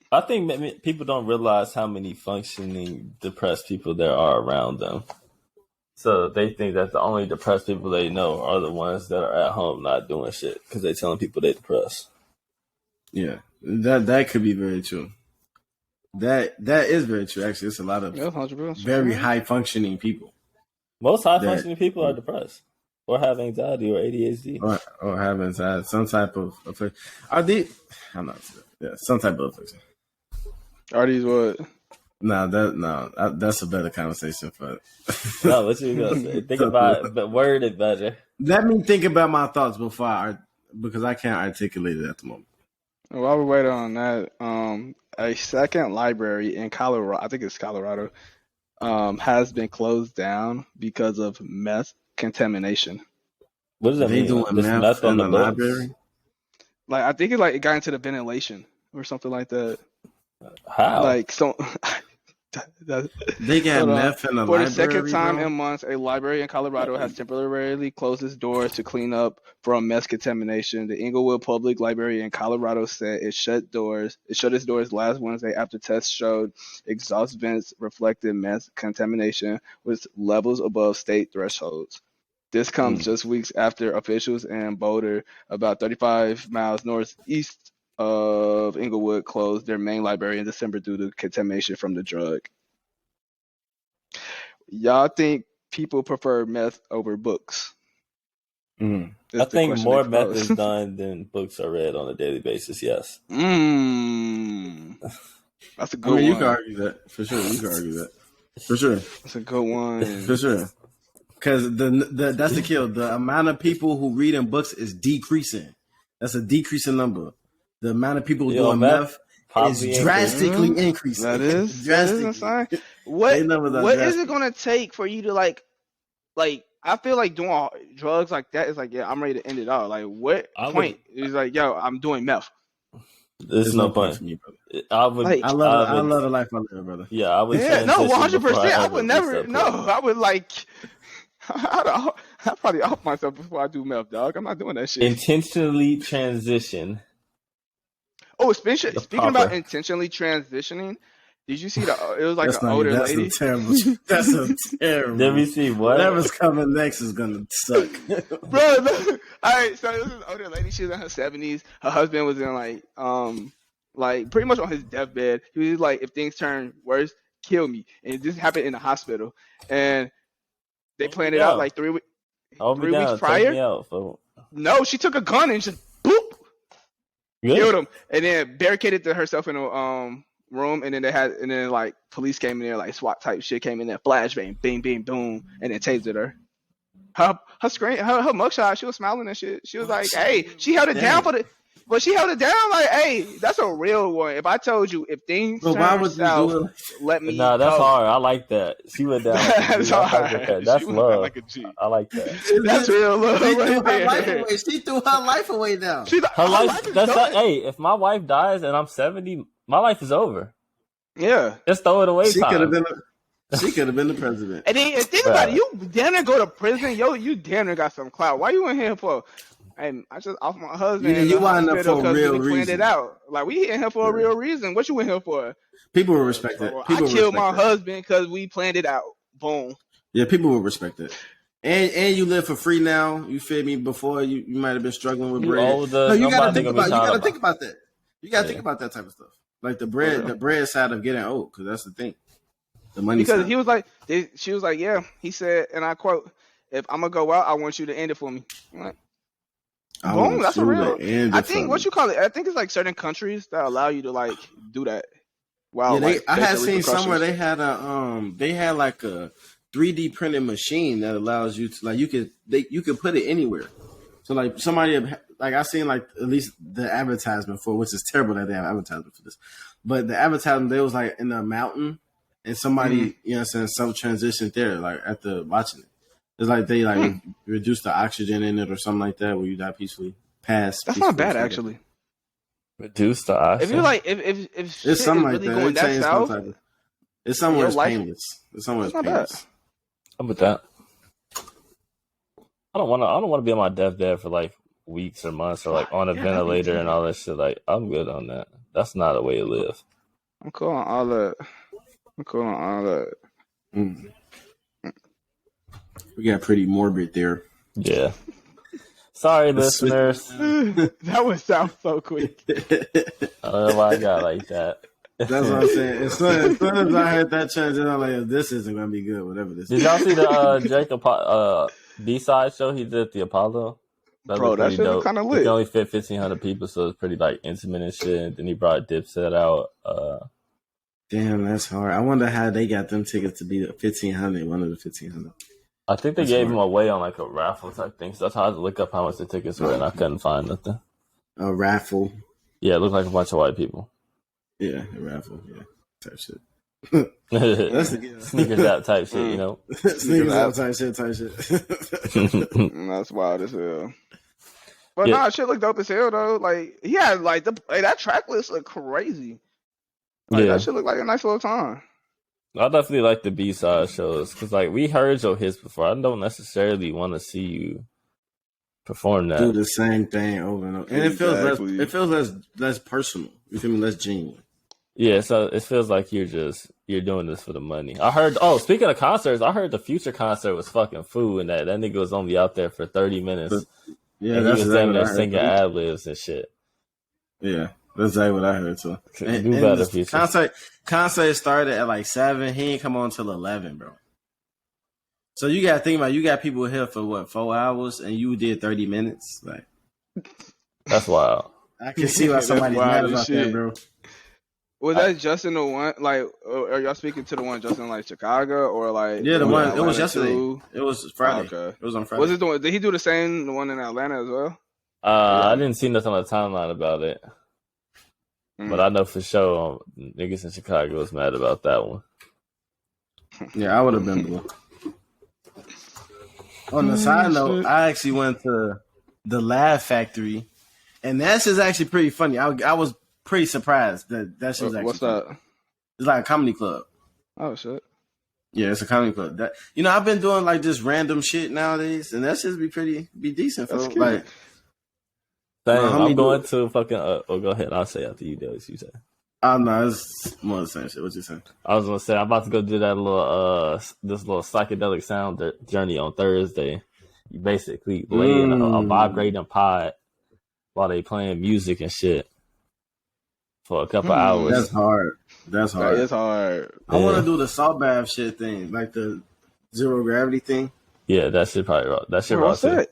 I think people don't realize how many functioning depressed people there are around them. So they think that the only depressed people they know are the ones that are at home not doing shit because they're telling people they're depressed. Yeah, that could be very true. That is very true. Actually, it's a lot of very high functioning people. Most high functioning people are depressed or have anxiety or ADHD or have anxiety, some type of affliction. I'm not sure. Yeah, some type of affliction. Are these what? That's a better conversation for. No, what you gonna say? Think about it, but word it better. Let me think about my thoughts because I can't articulate it at the moment. While we're waiting on that, a second library in Colorado, I think it's Colorado, has been closed down because of meth contamination. What does that mean? Doing meth in the library? Like I think it got into the ventilation or something like that. How? Like so. They got meth in the library. For the second time in months, a library in Colorado has temporarily closed its doors to clean up from meth contamination. The Inglewood Public Library in Colorado said it shut its doors last Wednesday after tests showed exhaust vents reflected meth contamination with levels above state thresholds. This comes just weeks after officials in Boulder, about 35 miles northeast of Inglewood, closed their main library in December due to contamination from the drug. Y'all think people prefer meth over books? I think more meth is done than books are read on a daily basis. Yes. That's a good one. You can argue that for sure. You can argue that for sure. That's a good one for sure. Because that's the kill. The amount of people who read in books is decreasing. That's a decreasing number. The amount of people doing meth is drastically increasing. That is drastically. What is it going to take for you to like? I feel like doing drugs like that is like, yeah, I'm ready to end it all. Like, what point is like, yo, I'm doing meth? There's no point for me, brother. I love the life I live, brother. Yeah, I would. Yeah, no, 100%. I would never. No, I would like. I'd probably off myself before I do meth, dog. I'm not doing that shit. Intentionally transition. Oh, speaking about intentionally transitioning, did you see it was like an older lady? That's a terrible. Let me see what. Whatever's coming next is gonna suck. Bro, look. All right, so it was an older lady. She was in her 70s. Her husband was in like pretty much on his deathbed. He was like, if things turn worse, kill me. And this happened in the hospital. And they planned it out like 3 weeks. 3 weeks prior. No, she took a gun and just boop. Killed him, and then barricaded herself in a room, and then like police came in there, like SWAT type shit came in there, flashbang, bing, bing, boom, and then tasered her. Her mugshot, she was smiling and shit. She was like, "Hey," she held it down but she held it down like, "Hey, that's a real one." If I told you if things turn south, let me. Nah, that's hard. I like that. She went down. That's hard. That's love. Like a G. I like that. That's real love. She threw her life away now. Her life. Hey, if my wife dies and I'm 70, my life is over. Yeah, just throw it away. She could have been the president. And then think about it. You damn near go to prison. Yo, you damn near got some clout. Why you in here for? And I just off my husband. Yeah, you wind up for a real reason. Planned it out. Like we in here for a real reason. What you in here for? People will respect it. I killed my husband because we planned it out. Boom. Yeah, people will respect it. And you live for free now. You feel me? Before you might have been struggling with bread. Older, no, you gotta think about. You gotta think about that. You gotta think about that type of stuff, like the bread side of getting old, because that's the thing. The money because side. he was like, she was like, yeah. He said, and I quote, "If I'm gonna go out, I want you to end it for me." I'm like, boom, that's a real. I think what you call it. I think it's like certain countries that allow you to like do that. Wow. Yeah, I had seen somewhere they had like a 3D printed machine that allows you to like you could put it anywhere. So like somebody like I seen like at least the advertisement for, which is terrible that they have advertisement for this, but the advertisement they was like in a mountain and somebody you know what I'm saying some transitioned there like after watching it. It's like they like reduce the oxygen in it or something like that where you die peacefully. That's not bad actually. Reduce the oxygen. If you like, if shit it's something is really like that. going that south, it's somewhere painless. It's somewhere painless. I'm with that. I don't want to be on my deathbed for like weeks or months or like on a ventilator and all that shit. Like I'm good on that. That's not a way to live. I'm cool on all that. We got pretty morbid there. Yeah. Sorry, listeners. That would sound so quick. I don't know why I got like that. That's what I'm saying. As soon as I heard that transition, I'm like, this isn't going to be good, whatever this is. Did y'all see the Drake B-side show he did at the Apollo? That shit was kind of lit. He only fit 1,500 people, so it's pretty like intimate and shit. And then he brought Dipset out. Damn, that's hard. I wonder how they got them tickets to be 1,500, one of the 1,500. I think they gave him away on like a raffle type thing. So that's how I had to look up how much the tickets were, and I couldn't find nothing. A raffle? Yeah, it looked like a bunch of white people. Yeah, a raffle. Yeah, type shit. Sneakers out type shit, you know. Sneakers out type shit. That's wild as hell. But nah, shit look dope as hell though. Like he had like that track list look crazy. Like, that shit look like a nice little time. I definitely like the B-side shows because, like, we heard your hits before. I don't necessarily want to see you perform that. Do the same thing over and over, and it feels less personal. You feel me? Less genuine. Yeah, so it feels like you're doing this for the money. I heard. Oh, speaking of concerts, I heard the Future concert was fucking food, and that nigga was only out there for 30 minutes. Yeah, and he was down there singing ad libs and shit. Yeah. That's exactly what I heard too. Do better, Future. Concert started at like 7. He ain't come on till 11, bro. So you gotta think about it. You got people here for what 4 hours, and you did 30 minutes. Like that's wild. I can see why somebody's mad about that, bro. Was that Justin the one? Like, are y'all speaking to the one Justin like Chicago or like? Yeah, the one. It was yesterday. It was Friday. Okay. It was on Friday. Was it the one? Did he do the one in Atlanta as well? I didn't see nothing on the timeline about it. But I know for sure niggas in Chicago was mad about that one. Yeah, I would have been blue. On the side note, I actually went to the Laugh Factory, and that shit's actually pretty funny. I was pretty surprised that shit's actually what's funny. that? It's like a comedy club. Oh, shit. Yeah, it's a comedy club. I've been doing like just random shit nowadays, and that shit be decent. That's cute. Like, damn, I'm going to fucking. Go ahead. I'll say after you do what you say. Oh no, it's more the same shit. What you saying? I was gonna say I'm about to go do that little this little psychedelic sound journey on Thursday. You basically lay in a vibrating pod while they playing music and shit for a couple hours. That's hard. That is hard. I want to do the salt bath shit thing, like the zero gravity thing. Yeah, that shit probably raw. That shit raw. What's that?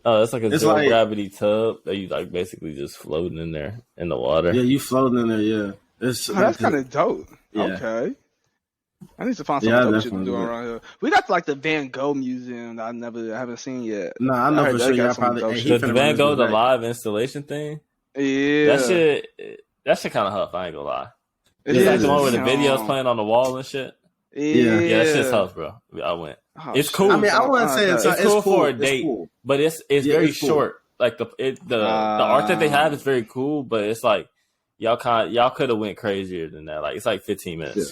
It's like a zero gravity tub that you like basically just floating in there in the water. Yeah, you floating in there. Yeah, that's kind of dope. Yeah. Okay, I need to find some dope shit to do around here. We got like the Van Gogh Museum that I haven't seen yet. No, I know for sure y'all probably. The Van Gogh, the live installation thing. Yeah, that shit kind of huff. I ain't gonna lie. It's like the one where the videos playing on the wall and shit. Yeah, that shit's tough, bro. I went. Oh, it's cool. I mean, I wouldn't say it's cool cool for a date, but it's very short. Like the art that they have is very cool, but it's like y'all could have went crazier than that. Like it's like 15 minutes. Yeah.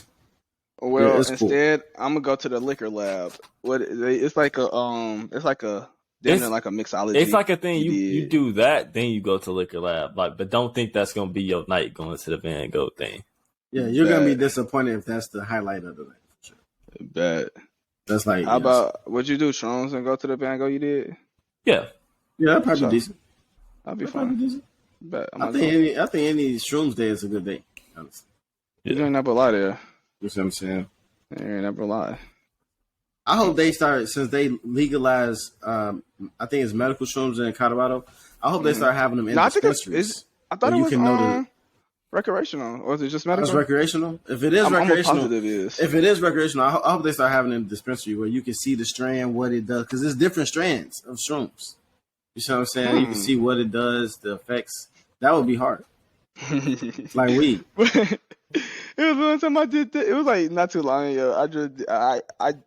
Well, instead, I'm gonna go to the liquor lab. It's like a mixology. It's like a thing you do that, then you go to liquor lab. Like, but don't think that's gonna be your night going to the Van Gogh thing. Yeah, you're gonna be disappointed if that's the highlight of the night. Bet. That's like. How about would you do shrooms and go to the Bango? You did? Yeah. Yeah, that'd probably be decent. That'd be fun. But I think any shrooms day is a good day. Honestly. Yeah. You ain't never lie there. You see what I'm saying? You ain't never lie. I hope they start, since they legalize, I think it's medical shrooms in Colorado. I hope they start having them in dispensaries. I thought it was recreational, or is it just medical? It's recreational. If it is recreational, I hope they start having it in the dispensary where you can see the strand, what it does, because there's different strands of shrooms. You see what I'm saying? You can see what it does, the effects. That would be hard. It's like weed. It was one time I did that. It was like not too long ago. I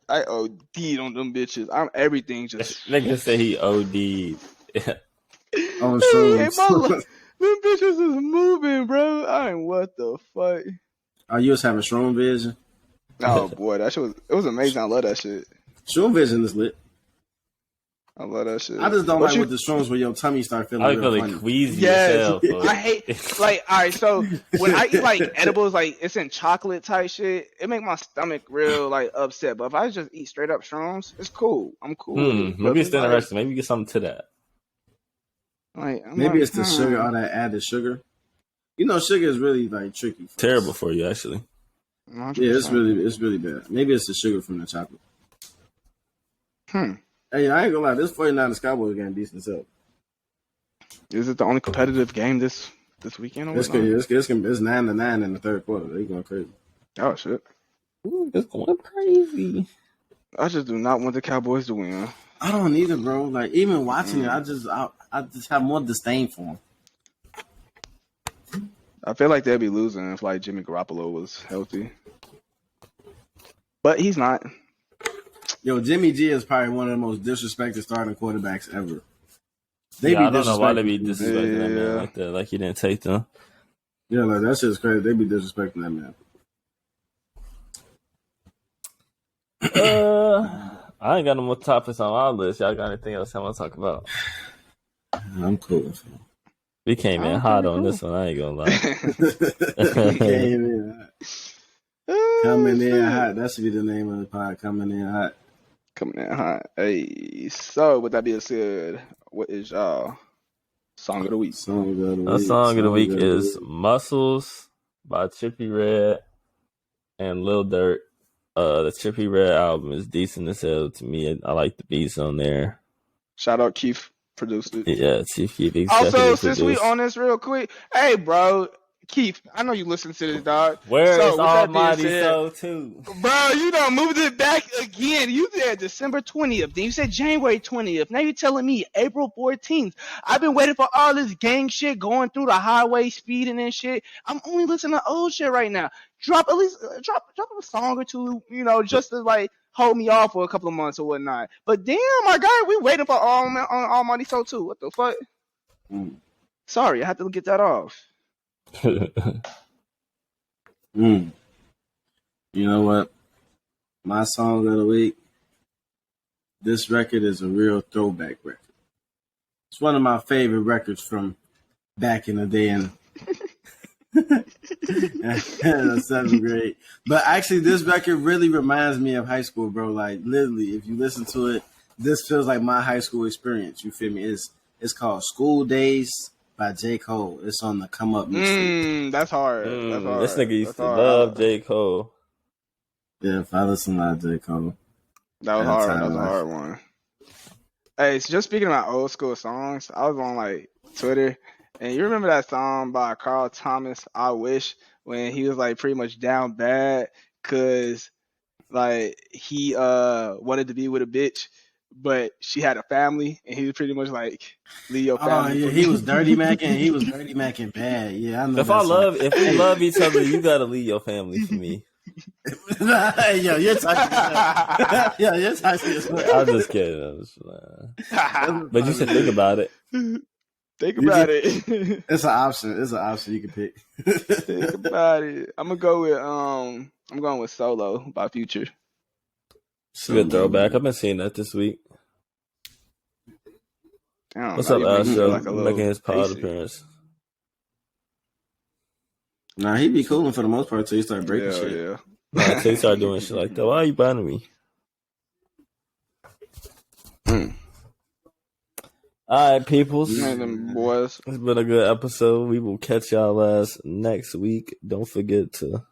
OD'd on them bitches. I'm everything just. Nigga say he OD'd. On shrooms. Them bitches is moving, bro. What the fuck? Oh, you was having shroom vision? Oh boy, it was amazing. I love that shit. Shroom vision is lit. I love that shit. I just don't like with the shrooms where your tummy start feeling real funny. Queasy yourself. I hate all right. So when I eat like edibles, like it's in chocolate type shit, it make my stomach real like upset. But if I just eat straight up shrooms, it's cool. I'm cool. Maybe it's interesting. Maybe get something to that. Maybe it's the sugar, all that added sugar. You know, sugar is really like tricky. Terrible for you, actually. 100%. Yeah, it's really bad. Maybe it's the sugar from the chocolate. Hey, I ain't gonna lie, this 49ers Cowboys game decent as hell. Is it the only competitive game this weekend? Or it's 9-9 in the third quarter. They going crazy. Oh shit! Ooh, it's going crazy. I just do not want the Cowboys to win. I don't either, bro. Like even watching it, I just have more disdain for them. I feel like they'd be losing if like Jimmy Garoppolo was healthy, but he's not. Yo, Jimmy G is probably one of the most disrespected starting quarterbacks ever. I don't know why they be disrespecting that man like that. Like he didn't take them. Yeah, like that shit's crazy. They be disrespecting that man. I ain't got no more topics on our list. Y'all got anything else I want to talk about? I'm cool. We came in hot on this one. I ain't gonna lie. We came in hot. Coming in hot. That should be the name of the pod. Coming in hot. Coming in hot. Hey, so with that being said, what is y'all song of the week? The song of the week is Muscles by Trippie Redd and Lil Durk. The Trippie Redd album is decent as hell to me. I like the beats on there. Shout out Keith, produced it. Yeah, Chief Keith. Also, since we on this real quick, hey bro, Keith, I know you listen to this, dog. Where is Almighty Soul 2? Bro, you done moved it back again. You said December 20th. Then you said January 20th. Now you're telling me April 14th. I've been waiting for all this gang shit going through the highway, speeding and shit. I'm only listening to old shit right now. Drop a song or two, you know, just to like hold me off for a couple of months or whatnot. But damn, my guy, we waiting for Almighty Soul 2. What the fuck? Sorry, I had to get that off. You know what? My song of the week. This record is a real throwback record. It's one of my favorite records from back in the day in the 7th grade. But actually, this record really reminds me of high school, bro. Like literally, if you listen to it, this feels like my high school experience. You feel me? It's called School Days by J. Cole. It's on the Come Up mixtape. That's hard. That's hard. This nigga used to love J. Cole. Yeah, if I listen to J. Cole. That was hard. That was a hard one. Hey, so just speaking about old school songs, I was on like Twitter, and you remember that song by Carl Thomas, I Wish, when he was like pretty much down bad because like he wanted to be with a bitch, but she had a family, and he was pretty much like, leave your family. Oh, yeah, he was dirty macking. He was dirty macking bad. Yeah, I know. If we love each other, you gotta leave your family for me. Yo, you're toxic. Yo, you're toxic. I'm just kidding. But you should think about it. Think about it. It's an option. It's an option you can pick. Think about it. I'm going with Solo by Future. Good throwback. I've been seeing that this week. Damn, what's up, Astro? Making his pod appearance. Nah, he be cooling for the most part until he start breaking shit. Yeah. Until he start doing shit like that. Why are you banning me? All right, peoples. Boys. It's been a good episode. We will catch y'all next week. Don't forget to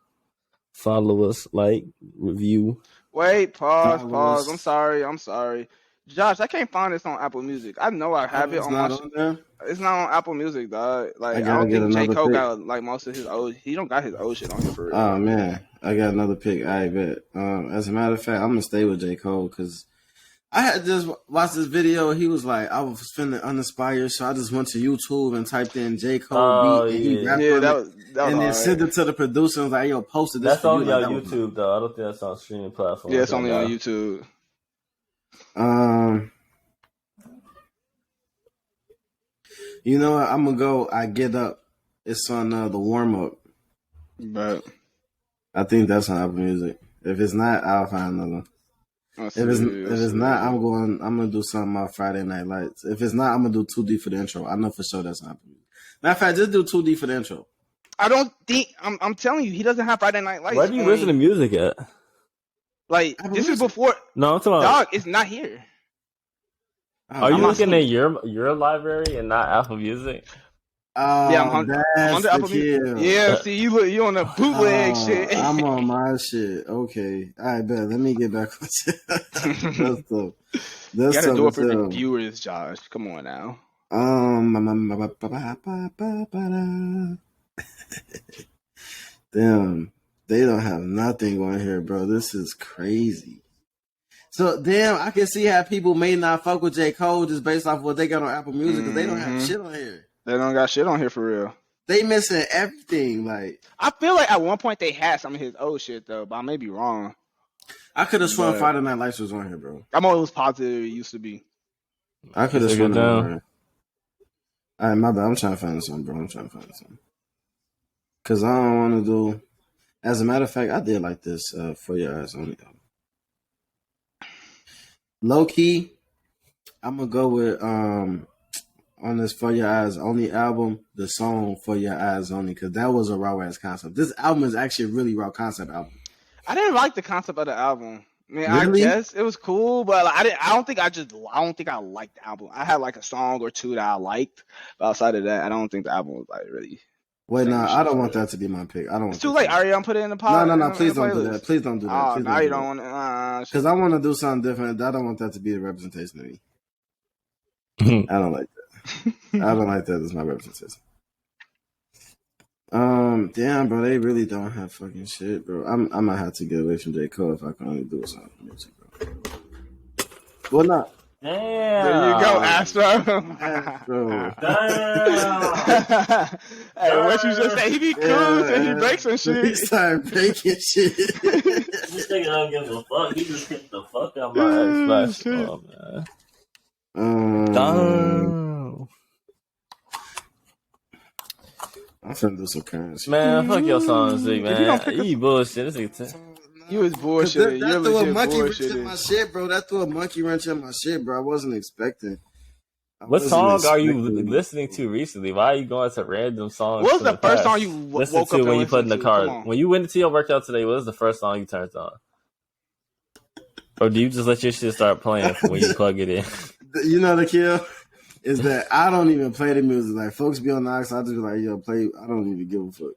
follow us, like, review. Wait, pause. I'm sorry. Josh, I can't find this on Apple Music. I know I have it on my. It's not on Apple Music, dog. Like I don't think J. Cole got like most of his old. He don't got his old shit on here for real. Oh man, I got another pick. I bet. As a matter of fact, I'm gonna stay with J. Cole because I had just watched this video. He was like, I was feeling uninspired, so I just went to YouTube and typed in J. Cole beat, and he rapped on that was and then sent it to the producer. And was like, yo, posted this. That's only on YouTube, though. I don't think that's on streaming platforms. Yeah, it's only on YouTube. You know what? I'm gonna go. I Get Up. It's on the warm up. But I think that's on Apple Music. If it's not, I'll find another one. If it's not, I'm gonna do something on Friday Night Lights. If it's not, I'm gonna do 2D for the intro. I know for sure that's not. Matter of fact, just do 2D for the intro. I don't think I'm telling you, he doesn't have Friday Night Lights. Where do you listen to music at? Like this is before. No, I'm talking about. Dog, it's not here. Are you looking at your library and not Apple Music? Yeah, I'm on the Apple Music. Yeah, see, you on the bootleg shit. I'm on my shit. Okay, all right, bet. Let me get back on shit. That's tough. You gotta do it for the viewers, Josh. Come on now. Damn, they don't have nothing on here, bro. This is crazy. So, damn, I can see how people may not fuck with J. Cole just based off what they got on Apple Music because they don't have shit on here. They don't got shit on here for real. They missing everything. Like I feel like at one point they had some of his old shit though, but I may be wrong. I could have sworn Friday Night Lights was on here, bro. I'm always positive it used to be. I could have sworn it was on here. All right, my bad. I'm trying to find something, bro. Because I don't want to do... As a matter of fact, I did like this For Your Eyes Only album. Low key, I'm going to go with... on this For Your Eyes Only album, the song For Your Eyes Only, because that was a raw ass concept. This album is actually a really raw concept album. I didn't like the concept of the album. I mean, really? I guess it was cool, but like, I don't think I liked the album. I had like a song or two that I liked, but outside of that, I don't think the album was like really. Wait, no, I don't want that to be my pick. I don't. It's too late. Are you gonna put it in the pod? No. Please don't do that. Please don't do that. Oh, now you don't want because I want to do something different. I don't want that to be a representation of me. I don't like that. I don't like that as my representation. Damn, bro, they really don't have fucking shit, bro. I might have to get away from J. Cole if I can only do something music, bro. Well, not. Damn. There you go, Astro. Damn. Hey, what you just say? He be cool till he breaks some shit. He started breaking shit. This nigga don't give a fuck. He just hit the fuck out my ex man. Damn. I'm finna do some currency. Man, fuck your songs, man. You bullshit. This you was bullshit. That threw a monkey wrench in my shit, bro. That threw a monkey wrench in my shit, bro. I wasn't expecting. What song are you listening to recently? Why are you going to random songs? What was the first song you listened to when you put in the car? When you went into your workout today, what was the first song you turned on? Or do you just let your shit start playing when you plug it in? You know the kill is that I don't even play the music. Like folks be on the aux, I just be like, yo, play. I don't even give a fuck.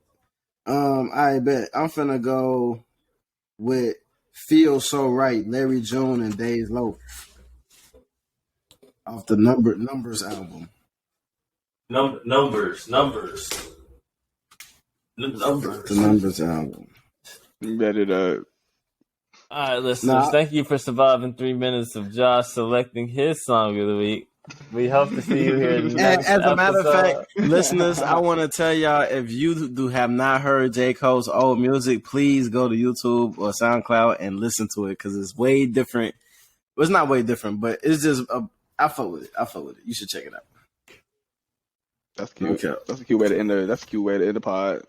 I bet I'm finna go with "Feel So Right," Larry June and Days Low off the Numbers album. Numbers. The Numbers album. You bet it up. All right, listeners, thank you for surviving 3 minutes of Josh selecting his song of the week. We hope to see you here next As a matter episode. of fact, listeners, I want to tell y'all, if you have not heard J. Cole's old music, please go to YouTube or SoundCloud and listen to it because it's way different. Well, it's not way different, but it's just, I fuck with it. You should check it out. That's cute. Okay. That's a cute way to end the pod.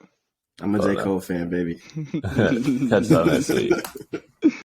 I'm a J. Cole fan, baby. Catch y'all next week.